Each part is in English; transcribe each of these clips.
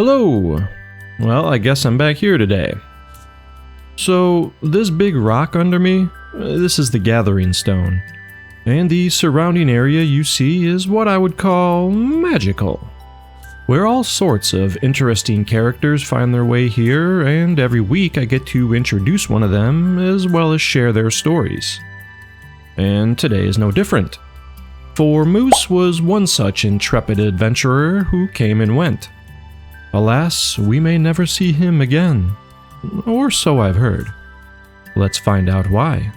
Hello! Well, I guess I'm back here today. So, this big rock under me, this is the Gathering Stone. And the surrounding area you see is what I would call magical. Where all sorts of interesting characters find their way here, and every week I get to introduce one of them as well as share their stories. And today is no different. For Moose was one such intrepid adventurer who came and went. Alas, we may never see him again. Or so I've heard. Let's find out why.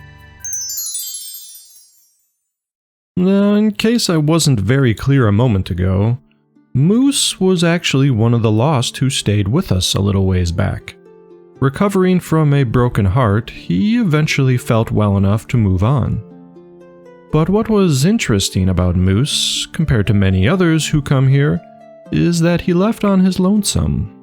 Now, in case I wasn't very clear a moment ago, Moose was actually one of the lost who stayed with us a little ways back. Recovering from a broken heart, he eventually felt well enough to move on. But what was interesting about Moose, compared to many others who come here, is that he left on his lonesome.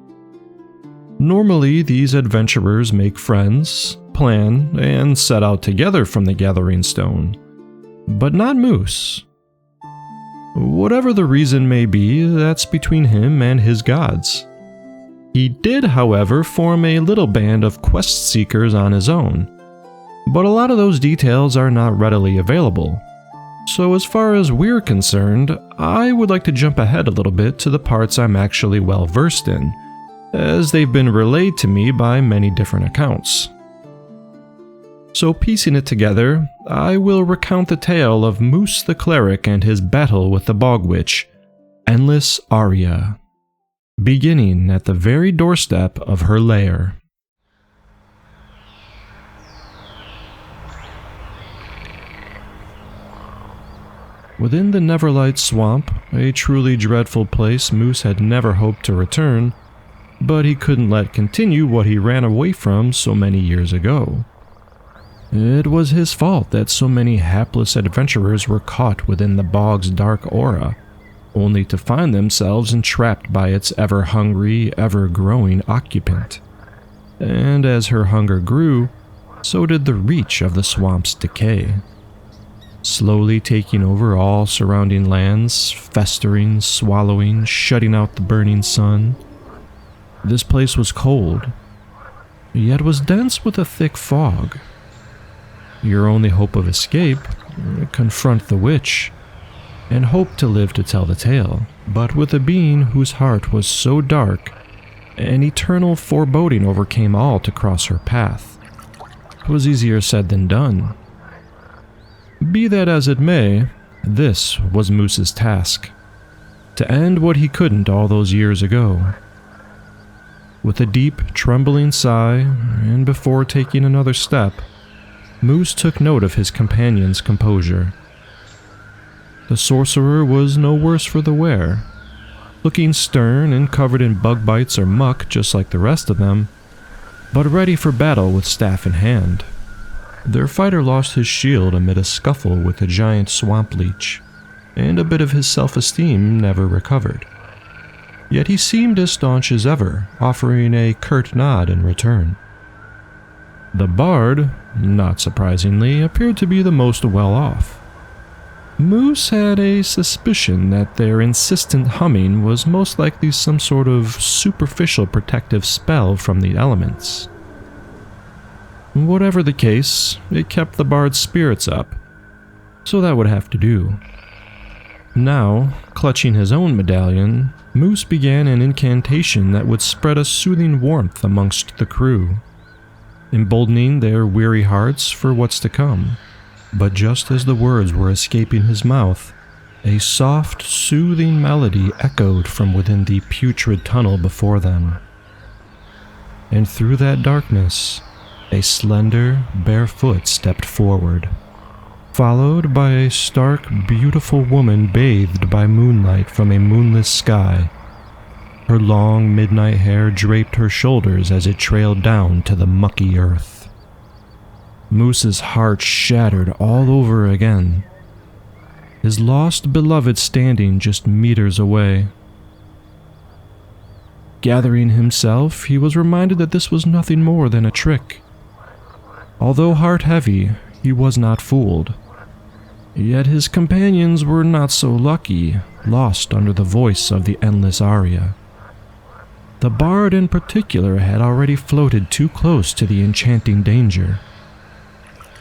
Normally, these adventurers make friends, plan, and set out together from the Gathering Stone. But not Moose. Whatever the reason may be, that's between him and his gods. He did, however, form a little band of quest seekers on his own, but a lot of those details are not readily available. So as far as we're concerned, I would like to jump ahead a little bit to the parts I'm actually well versed in, as they've been relayed to me by many different accounts. So piecing it together, I will recount the tale of Moose the Cleric and his battle with the Bog Witch, Endless Aria, beginning at the very doorstep of her lair. Within the Neverlight Swamp, a truly dreadful place Moose had never hoped to return, but he couldn't let continue what he ran away from so many years ago. It was his fault that so many hapless adventurers were caught within the bog's dark aura, only to find themselves entrapped by its ever-hungry, ever-growing occupant. And as her hunger grew, so did the reach of the swamp's decay. Slowly taking over all surrounding lands, festering, swallowing, shutting out the burning sun. This place was cold, yet was dense with a thick fog. Your only hope of escape, confront the witch, and hope to live to tell the tale, but with a being whose heart was so dark, an eternal foreboding overcame all to cross her path. It was easier said than done. Be that as it may, this was Moose's task, to end what he couldn't all those years ago. With a deep, trembling sigh, and before taking another step, Moose took note of his companion's composure. The sorcerer was no worse for the wear, looking stern and covered in bug bites or muck just like the rest of them, but ready for battle with staff in hand. Their fighter lost his shield amid a scuffle with a giant swamp leech, and a bit of his self-esteem never recovered. Yet he seemed as staunch as ever, offering a curt nod in return. The bard, not surprisingly, appeared to be the most well-off. Moose had a suspicion that their insistent humming was most likely some sort of superficial protective spell from the elements. Whatever the case, it kept the bard's spirits up, so that would have to do. Now, clutching his own medallion, Moose began an incantation that would spread a soothing warmth amongst the crew, emboldening their weary hearts for what's to come. But just as the words were escaping his mouth, a soft, soothing melody echoed from within the putrid tunnel before them. And through that darkness, a slender, bare foot stepped forward, followed by a stark, beautiful woman bathed by moonlight from a moonless sky. Her long, midnight hair draped her shoulders as it trailed down to the mucky earth. Moose's heart shattered all over again, his lost beloved standing just meters away. Gathering himself, he was reminded that this was nothing more than a trick. Although heart-heavy, he was not fooled. Yet his companions were not so lucky, lost under the voice of the Endless Aria. The bard in particular had already floated too close to the enchanting danger.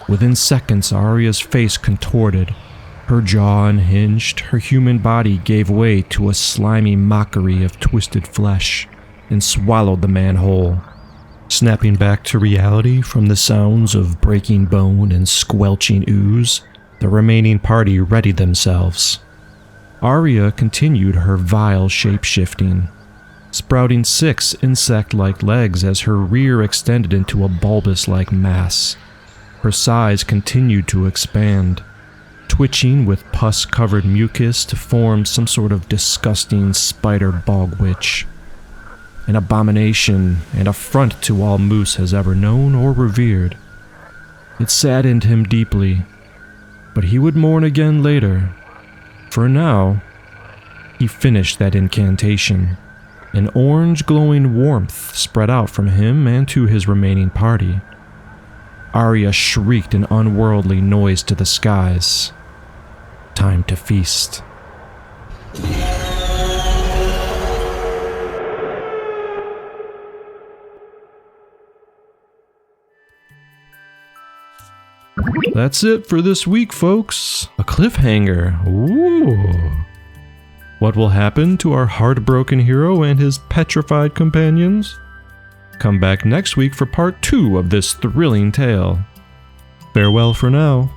Within seconds, Arya's face contorted. Her jaw unhinged, her human body gave way to a slimy mockery of twisted flesh, and swallowed the man whole. Snapping back to reality from the sounds of breaking bone and squelching ooze, the remaining party readied themselves. Arya continued her vile shape-shifting, sprouting 6 insect-like legs as her rear extended into a bulbous-like mass. Her size continued to expand, twitching with pus-covered mucus to form some sort of disgusting spider bog witch. An abomination and affront to all Moose has ever known or revered. It saddened him deeply, but he would mourn again later. For now, he finished that incantation. An orange glowing warmth spread out from him and to his remaining party. Arya shrieked an unworldly noise to the skies. Time to feast. That's it for this week, folks. A cliffhanger. Ooh. What will happen to our heartbroken hero and his petrified companions? Come back next week for part 2 of this thrilling tale. Farewell for now.